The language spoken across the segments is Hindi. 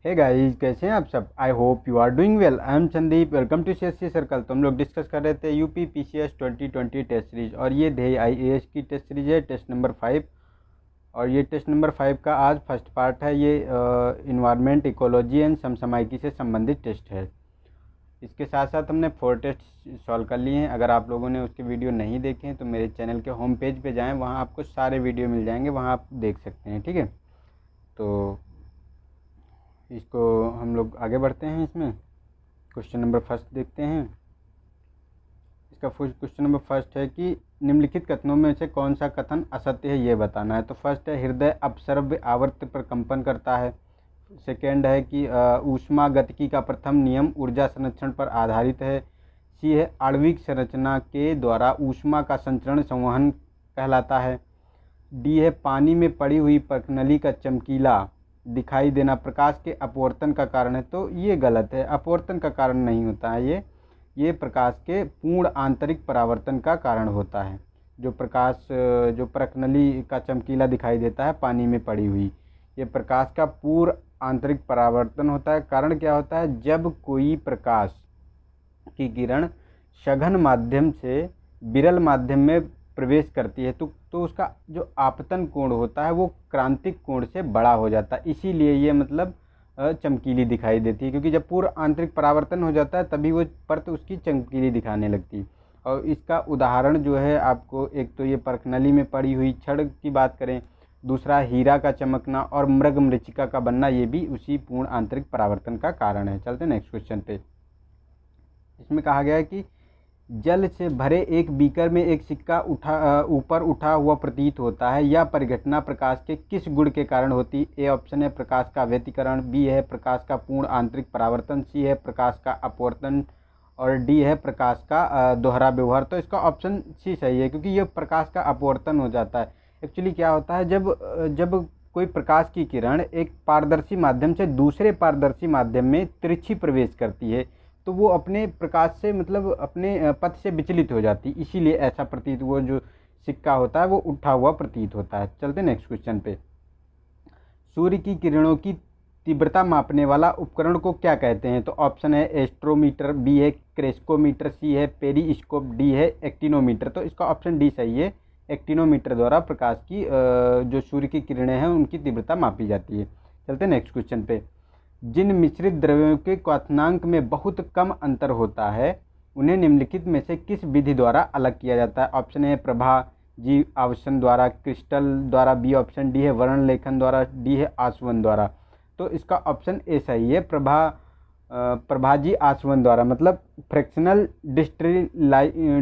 हे गाइस, कैसे हैं आप सब। I hope you are doing well. I am Sandeep, welcome to CSC circle. तो हम लोग डिस्कस कर रहे थे यूपी पीसीएस 2020 टेस्ट सीरीज, और ये ध्येय आईएएस की टेस्ट सीरीज है, टेस्ट नंबर 5। और ये टेस्ट नंबर 5 का आज फर्स्ट पार्ट है। ये इन्वायरमेंट, इकोलॉजी एंड समसामयिकी से संबंधित टेस्ट है। इसके साथ साथ हमने 4 टेस्ट सॉल्व कर लिए हैं। अगर आप लोगों ने उसके वीडियो नहीं देखे हैं तो मेरे चैनल के होम पेज पे जाएं, वहाँ आपको सारे वीडियो मिल जाएंगे, वहाँ आप देख सकते हैं। ठीक है, तो इसको हम लोग आगे बढ़ते हैं। इसमें क्वेश्चन नंबर फर्स्ट देखते हैं। इसका क्वेश्चन नंबर फर्स्ट है कि निम्नलिखित कथनों में से कौन सा कथन असत्य है, ये बताना है। तो फर्स्ट है हृदय अपसर्व्य आवर्त पर कंपन करता है। सेकेंड है कि ऊष्मा गतिकी का प्रथम नियम ऊर्जा संरक्षण पर आधारित है। सी है आणविक संरचना के द्वारा ऊष्मा का संचरण संवहन कहलाता है। डी है पानी में पड़ी हुई प्रनली का चमकीला दिखाई देना प्रकाश के अपवर्तन का कारण है। तो ये गलत है, अपवर्तन का कारण नहीं होता है। ये प्रकाश के पूर्ण आंतरिक परावर्तन का कारण होता है। जो प्रकाश, जो प्रनली का चमकीला दिखाई देता है पानी में पड़ी हुई, ये प्रकाश का पूर्ण आंतरिक परावर्तन होता है। कारण क्या होता है, जब कोई प्रकाश की किरण सघन माध्यम से विरल माध्यम में प्रवेश करती है तो उसका जो आपतन कोण होता है वो क्रांतिक कोण से बड़ा हो जाता है। इसीलिए ये मतलब चमकीली दिखाई देती है, क्योंकि जब पूर्ण आंतरिक परावर्तन हो जाता है तभी वो परत उसकी चमकीली दिखाने लगती है। और इसका उदाहरण जो है आपको, एक तो ये प्रनली में पड़ी हुई छड़ की बात करें, दूसरा हीरा का चमकना और मृग मृचिका का बनना, ये भी उसी पूर्ण आंतरिक परावर्तन का कारण है। चलते नेक्स्ट क्वेश्चन पे। इसमें कहा गया है कि जल से भरे एक बीकर में एक सिक्का ऊपर उठा हुआ प्रतीत होता है। यह परिघटना प्रकाश के किस गुण के कारण होती है। ए ऑप्शन है प्रकाश का व्यतिकरण, बी है प्रकाश का पूर्ण आंतरिक परावर्तन, सी है प्रकाश का अपवर्तन, और डी है प्रकाश का दोहरा व्यवहार। तो इसका ऑप्शन सी सही है, क्योंकि यह प्रकाश का अपवर्तन हो जाता है। एक्चुअली क्या होता है, जब कोई प्रकाश की किरण एक पारदर्शी माध्यम से दूसरे पारदर्शी माध्यम में तिरछी प्रवेश करती है तो वो अपने प्रकाश से, मतलब अपने पथ से विचलित हो जाती है। इसीलिए ऐसा प्रतीत, वो जो सिक्का होता है वो उठा हुआ प्रतीत होता है। चलते नेक्स्ट क्वेश्चन पे। सूर्य की किरणों की तीव्रता मापने वाला उपकरण को क्या कहते हैं। तो ऑप्शन है एस्ट्रोमीटर, बी है क्रेस्कोमीटर, सी है पेरिस्कोप, डी है एक्टिनोमीटर। तो इसका ऑप्शन डी सही है। एक्टिनोमीटर द्वारा प्रकाश की जो सूर्य की किरणें हैं उनकी तीव्रता मापी जाती है। चलते नेक्स्ट क्वेश्चन पे। जिन मिश्रित द्रव्यों के क्वथनांक में बहुत कम अंतर होता है उन्हें निम्नलिखित में से किस विधि द्वारा अलग किया जाता है। ऑप्शन है प्रभा जी आवर्षण द्वारा, क्रिस्टल द्वारा, बी ऑप्शन, डी है वर्ण लेखन द्वारा, डी है आसवन द्वारा। तो इसका ऑप्शन ए सही है, प्रभाजी आसवन द्वारा, मतलब फ्रैक्शनल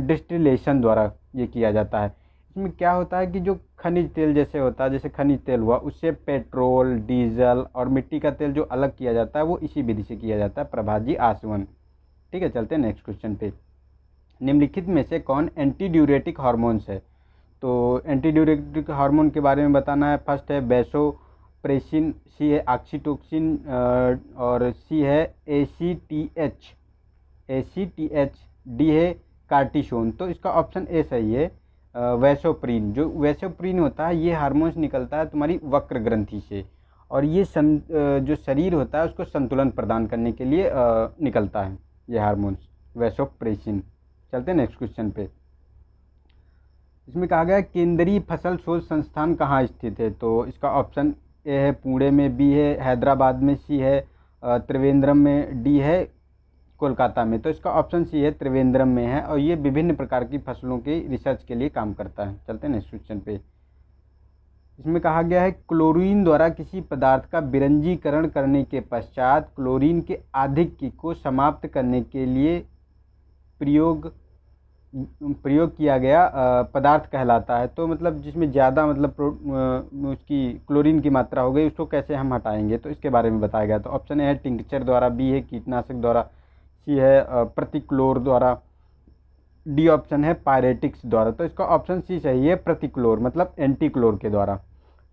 डिस्टिलेशन द्वारा ये किया जाता है। इसमें क्या होता है कि जो खनिज तेल जैसे होता है, जैसे खनिज तेल हुआ, उससे पेट्रोल, डीजल और मिट्टी का तेल जो अलग किया जाता है वो इसी विधि से किया जाता है, प्रभाजी आसवन। ठीक है, चलते हैं नेक्स्ट क्वेश्चन पे। निम्नलिखित में से कौन एंटी ड्यूरेटिक हार्मोन्स है। तो एंटी ड्यूरेटिक हार्मोन के बारे में बताना है। फर्स्ट है वैसोप्रेसिन, सी है ऑक्सीटोसिन, और सी है एसीटीएच, डी है कार्टिसोन। तो इसका ऑप्शन ए सही है, वैसोप्रीन। जो वैसोप्रीन होता है ये हार्मोन्स निकलता है तुम्हारी वक्र ग्रंथि से, और ये जो शरीर होता है उसको संतुलन प्रदान करने के लिए निकलता है ये हार्मोन्स, वैसोप्रेसिन। चलते हैं नेक्स्ट क्वेश्चन पे। इसमें कहा गया है केंद्रीय फसल शोध संस्थान कहाँ स्थित है। तो इसका ऑप्शन ए है पुणे में, बी है हैदराबाद में, सी है त्रिवेंद्रम में, डी है कोलकाता में। तो इसका ऑप्शन सी है त्रिवेंद्रम में है, और ये विभिन्न प्रकार की फसलों के रिसर्च के लिए काम करता है। चलते हैं नेक्स्ट क्वेश्चन पे। इसमें कहा गया है क्लोरीन द्वारा किसी पदार्थ का विरंजीकरण करने के पश्चात क्लोरीन के आधिक्य को समाप्त करने के लिए प्रयोग किया गया पदार्थ कहलाता है। तो मतलब जिसमें ज़्यादा, मतलब उसकी क्लोरीन की मात्रा हो गई, उसको कैसे हम हटाएंगे, तो इसके बारे में बताया गया। तो ऑप्शन ए है टिंक्चर द्वारा, बी है कीटनाशक द्वारा, सी है प्रतिक्लोर द्वारा, डी ऑप्शन है पायरेटिक्स द्वारा। तो इसका ऑप्शन सी सही है, प्रतिक्लोर, मतलब एंटी क्लोर के द्वारा।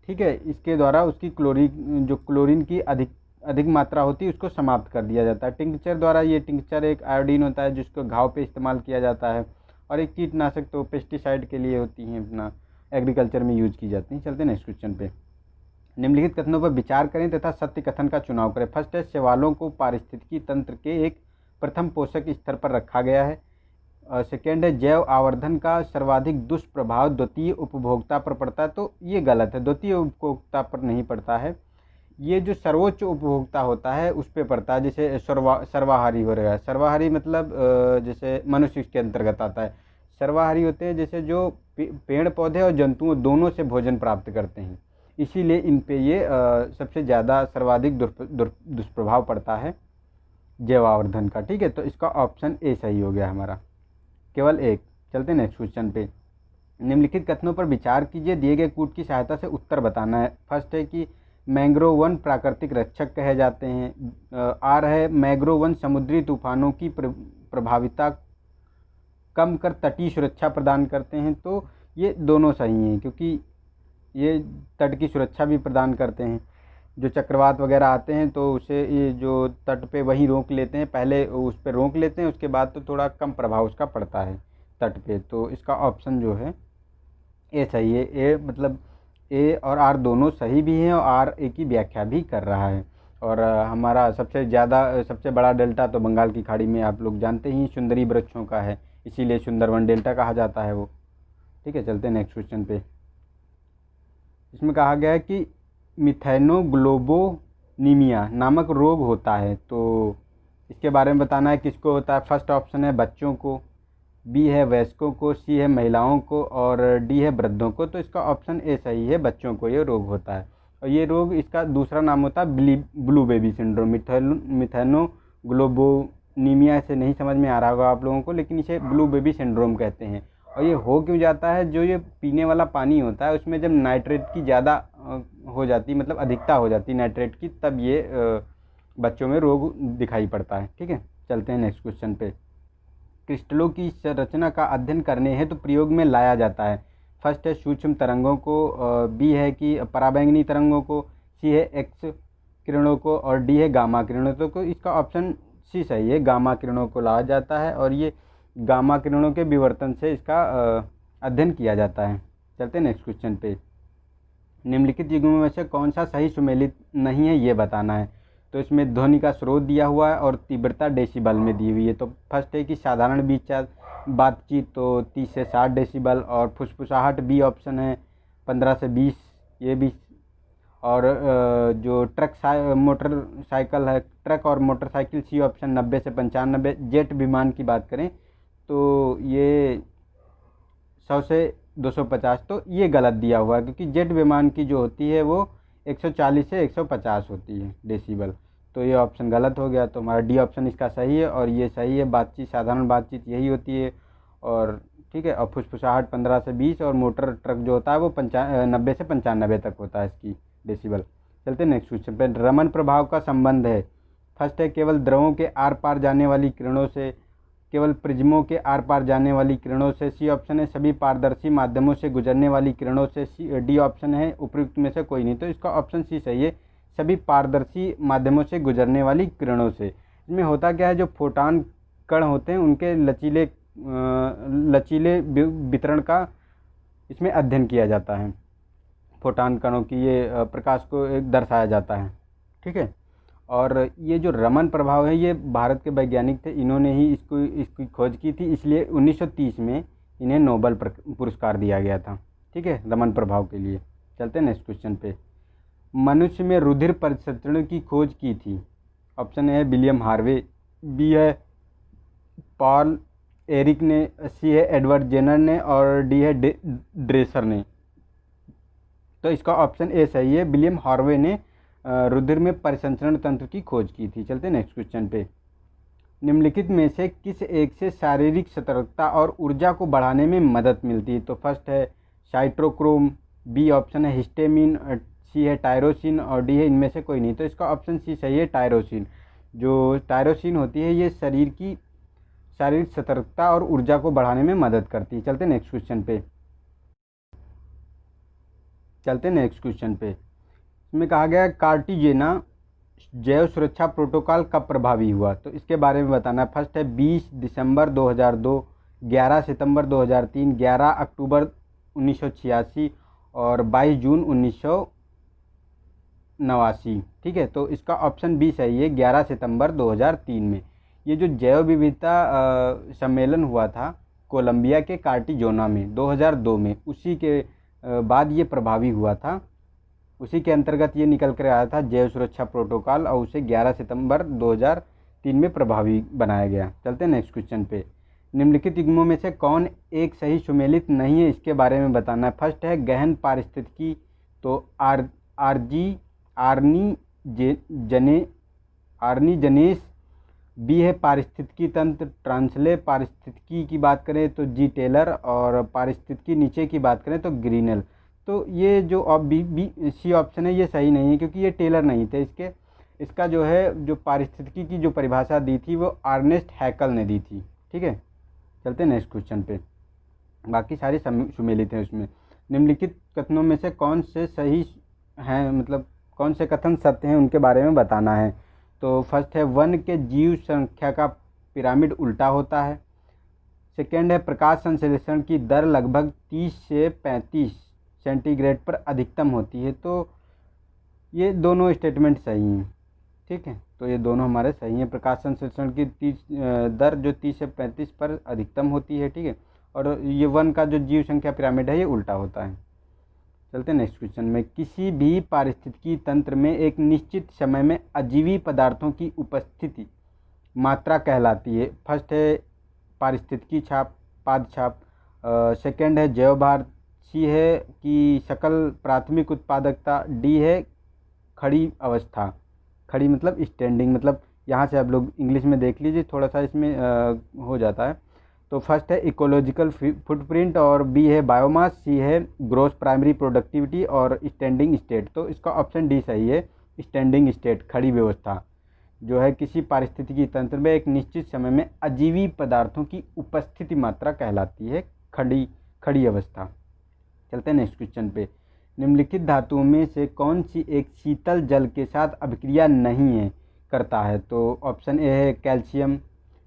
ठीक है, इसके द्वारा उसकी जो क्लोरीन की अधिक मात्रा होती है उसको समाप्त कर दिया जाता है। टिंक्चर द्वारा, ये टिंक्चर एक आयोडीन होता है जिसको घाव पे इस्तेमाल किया जाता है, और एक कीटनाशक तो पेस्टिसाइड के लिए होती हैं, अपना एग्रीकल्चर में यूज की जाती हैं। चलते हैं नेक्स्ट क्वेश्चन पे। निम्नलिखित कथनों पर विचार करें तथा सत्य कथन का चुनाव करें। फर्स्ट है, शैवालों को पारिस्थितिकी तंत्र के एक प्रथम पोषक स्तर पर रखा गया है। सेकेंड है, जैव आवर्धन का सर्वाधिक दुष्प्रभाव द्वितीय उपभोक्ता पर पड़ता है। तो ये गलत है, द्वितीय उपभोक्ता पर नहीं पड़ता है, ये जो सर्वोच्च उपभोक्ता होता है उस पर पड़ता है, जैसे सर्वाहारी वगैरह। सर्वाहारी मतलब जैसे मनुष्य के अंतर्गत आता है। सर्वाहारी होते हैं जैसे जो पेड़ पौधे और जंतुओं दोनों से भोजन प्राप्त करते हैं, इसीलिए इन पे ये सबसे ज़्यादा सर्वाधिक दुष्प्रभाव पड़ता है जैव आवर्धन का। ठीक है, तो इसका ऑप्शन ए सही हो गया हमारा, केवल एक। चलते हैं नेक्स्ट क्वेश्चन पे। निम्नलिखित कथनों पर विचार कीजिए, दिए गए कूट की सहायता से उत्तर बताना है। फर्स्ट है कि मैंग्रोव वन प्राकृतिक रक्षक कहे जाते हैं। आर है, मैंग्रोव वन समुद्री तूफानों की प्रभाविता कम कर तटीय सुरक्षा प्रदान करते हैं। तो ये दोनों सही हैं, क्योंकि ये तट की सुरक्षा भी प्रदान करते हैं। जो चक्रवात वगैरह आते हैं तो उसे ये जो तट पे वहीं रोक लेते हैं, पहले उस पर रोक लेते हैं, उसके बाद तो थोड़ा कम प्रभाव उसका पड़ता है तट पे। तो इसका ऑप्शन जो है ए सही है। ए मतलब ए और आर दोनों सही भी हैं और आर ए की व्याख्या भी कर रहा है। और हमारा सबसे बड़ा डेल्टा तो बंगाल की खाड़ी में आप लोग जानते ही सुंदरी वृक्षों का है, इसीलिए सुंदरवन डेल्टा कहा जाता है वो। ठीक है, चलते हैं नेक्स्ट क्वेश्चन पे। इसमें कहा गया है कि मिथेनोग्लोबोनीमिया नामक रोग होता है, तो इसके बारे में बताना है किसको होता है। फर्स्ट ऑप्शन है बच्चों को, बी है वयस्कों को, सी है महिलाओं को और डी है वृद्धों को। तो इसका ऑप्शन ए सही है, बच्चों को ये रोग होता है। और ये रोग, इसका दूसरा नाम होता है ब्लू बेबी सिंड्रोम। मिथेनोग्लोबोनीमिया से नहीं समझ में आ रहा होगा आप लोगों को, लेकिन इसे ब्लू बेबी सिंड्रोम कहते हैं। और ये हो क्यों जाता है, जो ये पीने वाला पानी होता है उसमें जब नाइट्रेट की ज़्यादा हो जाती, मतलब अधिकता हो जाती नाइट्रेट की, तब ये बच्चों में रोग दिखाई पड़ता है। ठीक है, चलते हैं नेक्स्ट क्वेश्चन पे। क्रिस्टलों की संरचना का अध्ययन करने हेतु प्रयोग में लाया जाता है। फर्स्ट है सूक्ष्म तरंगों को, बी है कि पराबैंगनी तरंगों को, सी है एक्स किरणों को और डी है गामा किरणों को। इसका ऑप्शन सी सही है, गामा किरणों को लाया जाता है और ये गामा किरणों के विवर्तन से इसका अध्ययन किया जाता है। चलते हैं नेक्स्ट क्वेश्चन पे। निम्नलिखित युग्मों में से कौन सा सही सुमेलित नहीं है ये बताना है। तो इसमें ध्वनि का स्रोत दिया हुआ है और तीव्रता डेसिबल में दी हुई है। तो फर्स्ट है कि साधारण बातचीत तो 30 से 60 डेसिबल और फुसफुसाहट बी ऑप्शन है 15 से 20 ये भी। और जो मोटरसाइकिल है, ट्रक और मोटरसाइकिल सी ऑप्शन 90 से 95। जेट विमान की बात करें तो ये 100 से 250। तो ये गलत दिया हुआ है, क्योंकि जेट विमान की जो होती है वो 140 से 150 होती है डेसिबल। तो ये ऑप्शन गलत हो गया, तो हमारा डी ऑप्शन इसका सही है और ये सही है। बातचीत, साधारण बातचीत यही होती है। और ठीक है, और फुसफुसाहट 15 से 20 और मोटर ट्रक जो होता है वो 90 से 95 तक होता है इसकी डेसिबल। चलते नेक्स्ट क्वेश्चन पे। रमन प्रभाव का संबंध है। फर्स्ट है केवल द्रवों के आर पार जाने वाली किरणों से, केवल प्रिज्मों के आर पार जाने वाली किरणों से। सी ऑप्शन है सभी पारदर्शी माध्यमों से गुजरने वाली किरणों से। डी ऑप्शन है उपयुक्त में से कोई नहीं। तो इसका ऑप्शन सी सही है, सभी पारदर्शी माध्यमों से गुजरने वाली किरणों से। इसमें होता क्या है, जो फोटॉन कण होते हैं उनके लचीले वितरण का इसमें अध्ययन किया जाता है। फोटॉन कणों की ये प्रकाश को दर्शाया जाता है। ठीक है, और ये जो रमन प्रभाव है ये भारत के वैज्ञानिक थे, इन्होंने ही इसकी खोज की थी, इसलिए 1930 में इन्हें नोबेल पुरस्कार दिया गया था। ठीक है, रमन प्रभाव के लिए। चलते हैं नेक्स्ट क्वेश्चन पे। मनुष्य में रुधिर परिसंचरण की खोज की थी। ऑप्शन ए है विलियम हार्वे, बी है पॉल एरिक ने, सी है एडवर्ड जेनर ने और डी है ड्रेसर ने। तो इसका ऑप्शन ए सही है, विलियम हार्वे ने रुधिर में परिसंचरण तंत्र की खोज की थी। चलते नेक्स्ट क्वेश्चन पे। निम्नलिखित में से किस एक से शारीरिक सतर्कता और ऊर्जा को बढ़ाने में मदद मिलती है। तो फर्स्ट है साइटोक्रोम, बी ऑप्शन है हिस्टेमिन, सी है टायरोसिन और डी है इनमें से कोई नहीं। तो इसका ऑप्शन सी सही है, टायरोसिन। जो टायरोसिन होती है ये शरीर की शारीरिक सतर्कता और ऊर्जा को बढ़ाने में मदद करती है। चलते नेक्स्ट क्वेश्चन पे। इसमें कहा गया कार्टिजेना जैव सुरक्षा प्रोटोकॉल कब प्रभावी हुआ। तो इसके बारे में बताना है। फर्स्ट है 20 दिसंबर 2002, 11 सितंबर 2003, 11 अक्टूबर 1986 और 22 जून 89। ठीक है, तो इसका ऑप्शन बी सही है, 11 सितंबर 2003 में। ये जो जैव विविधता सम्मेलन हुआ था कोलंबिया के कार्टिजोना में 2002 में, उसी के बाद ये प्रभावी हुआ था। उसी के अंतर्गत ये निकल कर आया था जैव सुरक्षा प्रोटोकॉल, और उसे 11 सितंबर 2003 में प्रभावी बनाया गया। चलते हैं नेक्स्ट क्वेश्चन पे। निम्नलिखित युग्मों में से कौन एक सही सुमेलित नहीं है, इसके बारे में बताना है। फर्स्ट है गहन पारिस्थितिकी, तो आरजी आर्नी जनेस। बी है पारिस्थितिकी तंत्र ट्रांसले। पारिस्थितिकी की बात करें तो जी टेलर, और पारिस्थितिकी नीचे की बात करें तो ग्रीनल। तो ये जो सी ऑप्शन है ये सही नहीं है, क्योंकि ये टेलर नहीं थे। इसका जो है जो पारिस्थितिकी की जो परिभाषा दी थी वो अर्नेस्ट हैकल ने दी थी। ठीक है, चलते हैं नेक्स्ट क्वेश्चन पे। बाकी सारे सुमेलित हैं उसमें। निम्नलिखित कथनों में से कौन से सही हैं, मतलब कौन से कथन सत्य हैं, उनके बारे में बताना है। तो फर्स्ट है वन के जीव संख्या का पिरामिड उल्टा होता है। सेकेंड है प्रकाश संश्लेषण की दर लगभग 30 से 35 सेंटीग्रेड पर अधिकतम होती है। तो ये दोनों स्टेटमेंट सही हैं। ठीक है, तो ये दोनों हमारे सही हैं। प्रकाश संश्लेषण की दर जो 30 से 35 पर अधिकतम होती है। ठीक है, और ये वन का जो जीव संख्या पिरामिड है ये उल्टा होता है। चलते हैं नेक्स्ट क्वेश्चन में। किसी भी पारिस्थितिकी तंत्र में एक निश्चित समय में अजीवी पदार्थों की उपस्थिति मात्रा कहलाती है। फर्स्ट है पारिस्थितिकी छाप, पाद छाप। सेकंड है जैव भार। सी है कि सकल प्राथमिक उत्पादकता। डी है खड़ी अवस्था। खड़ी मतलब स्टैंडिंग, मतलब यहाँ से आप लोग इंग्लिश में देख लीजिए, थोड़ा सा इसमें हो जाता है। तो फर्स्ट है इकोलॉजिकल फुटप्रिंट, और बी है बायोमास। सी है ग्रोस प्राइमरी प्रोडक्टिविटी, और स्टैंडिंग स्टेट। तो इसका ऑप्शन डी सही है, स्टैंडिंग स्टेट, खड़ी व्यवस्था, जो है किसी पारिस्थितिकी तंत्र में एक निश्चित समय में अजीवी पदार्थों की उपस्थिति मात्रा कहलाती है खड़ी अवस्था। चलते हैं नेक्स्ट क्वेश्चन पे। निम्नलिखित धातुओं में से कौन सी एक शीतल जल के साथ अभिक्रिया नहीं करता है। तो ऑप्शन ए है कैल्शियम,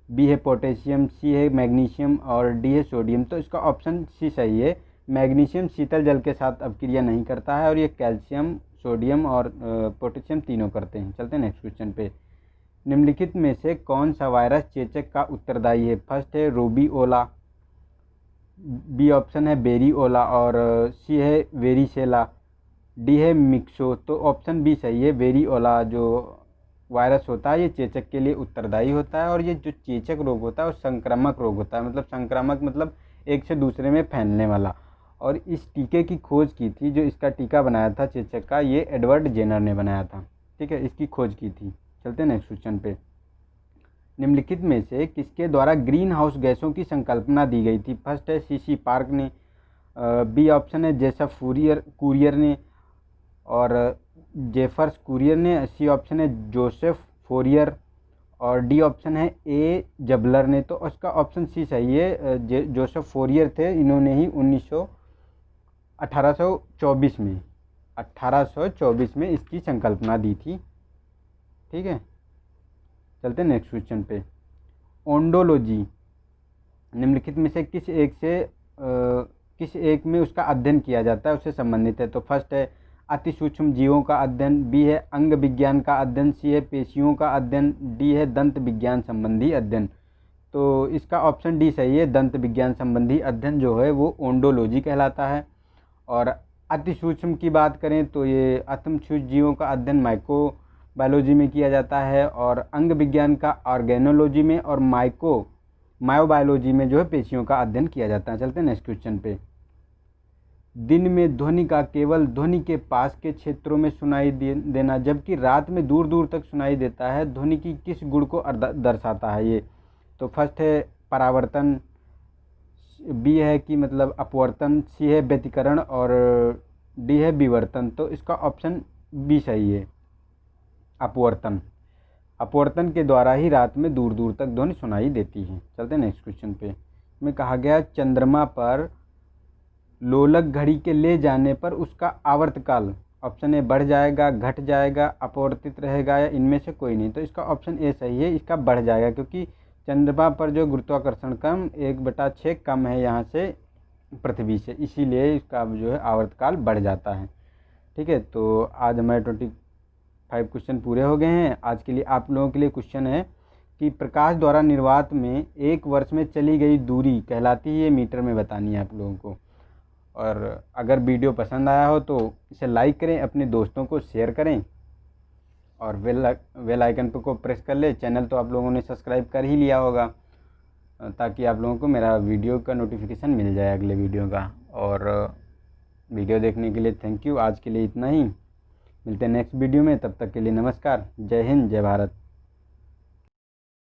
बी है पोटेशियम, सी है मैग्नीशियम, और डी है सोडियम। तो इसका ऑप्शन सी सही है, मैग्नीशियम शीतल जल के साथ अभिक्रिया नहीं करता है, और ये कैल्शियम, सोडियम और पोटेशियम तीनों करते हैं। चलते हैं नेक्स्ट क्वेश्चन पे। निम्नलिखित में से कौन सा वायरस चेचक का उत्तरदायी है। फर्स्ट है रूबीओला, बी ऑप्शन है बेरीओला, और सी है वेरिसेला, डी है मिक्सो। तो ऑप्शन बी सही है, वेरिओला जो वायरस होता है ये चेचक के लिए उत्तरदायी होता है। और ये जो चेचक रोग होता है वो संक्रामक रोग होता है, मतलब संक्रामक मतलब एक से दूसरे में फैलने वाला। और इस टीके की खोज की थी, जो इसका टीका बनाया था चेचक का, ये एडवर्ड जेनर ने बनाया था। ठीक है, इसकी खोज की थी। चलते हैं नेक्स्ट क्वेश्चन पे। निम्नलिखित में से किसके द्वारा ग्रीन हाउस गैसों की संकल्पना दी गई थी। फर्स्ट है सीसी पार्क ने, बी ऑप्शन है जेसफ कुरियर ने, और जेफर्स कुरियर ने। सी ऑप्शन है जोसेफ फोरियर, और डी ऑप्शन है ए जबलर ने। तो उसका ऑप्शन सी सही है, जोसेफ फोरियर थे। इन्होंने ही 1824 में इसकी संकल्पना दी थी। ठीक है, चलते हैं नेक्स्ट क्वेश्चन पे। ओंडोलॉजी निम्नलिखित में से किस एक में उसका अध्ययन किया जाता है, उससे संबंधित है। तो फर्स्ट है अति सूक्ष्म जीवों का अध्ययन, बी है अंग विज्ञान का अध्ययन, सी है पेशियों का अध्ययन, डी है दंत विज्ञान संबंधी अध्ययन। तो इसका ऑप्शन डी सही है, दंत विज्ञान संबंधी अध्ययन जो है वो ओंडोलॉजी कहलाता है। और अति सूक्ष्म की बात करें तो ये अतम सूक्ष्म जीवों का अध्ययन माइक्रोबायोलॉजी में किया जाता है, और अंग विज्ञान का ऑर्गेनोलॉजी में, और मायोबायोलॉजी में जो है पेशियों का अध्ययन किया जाता है। चलते हैं नेक्स्ट क्वेश्चन पे। दिन में ध्वनि का केवल ध्वनि के पास के क्षेत्रों में सुनाई देना, जबकि रात में दूर दूर तक सुनाई देता है, ध्वनि की किस गुण को दर्शाता है ये। तो फर्स्ट है परावर्तन, बी है कि मतलब अपवर्तन, सी है व्यतिकरण, और डी है विवर्तन। तो इसका ऑप्शन बी सही है, अपवर्तन। अपवर्तन के द्वारा ही रात में दूर दूर तक ध्वनि सुनाई देती है। चलते हैं नेक्स्ट क्वेश्चन पे। में कहा गया चंद्रमा पर लोलक घड़ी के ले जाने पर उसका आवर्तकाल, ऑप्शन ए बढ़ जाएगा, घट जाएगा, अपवर्तित रहेगा, या इनमें से कोई नहीं। तो इसका ऑप्शन ए सही है, इसका बढ़ जाएगा, क्योंकि चंद्रमा पर जो गुरुत्वाकर्षण कम 1/6 कम है यहाँ से पृथ्वी से, इसीलिए इसका जो है आवर्तकाल बढ़ जाता है। ठीक है, तो आज हमारे 5 क्वेश्चन पूरे हो गए हैं। आज के लिए आप लोगों के लिए क्वेश्चन है कि प्रकाश द्वारा निर्वात में 1 वर्ष में चली गई दूरी कहलाती है, मीटर में बतानी है आप लोगों को। और अगर वीडियो पसंद आया हो तो इसे लाइक करें, अपने दोस्तों को शेयर करें और बेल आइकन को प्रेस कर ले। चैनल तो आप लोगों ने सब्सक्राइब कर ही लिया होगा, ताकि आप लोगों को मेरा वीडियो का नोटिफिकेशन मिल जाए अगले वीडियो का। और वीडियो देखने के लिए थैंक यू। आज के लिए इतना ही, मिलते हैं नेक्स्ट वीडियो में, तब तक के लिए नमस्कार। जय हिंद, जय भारत।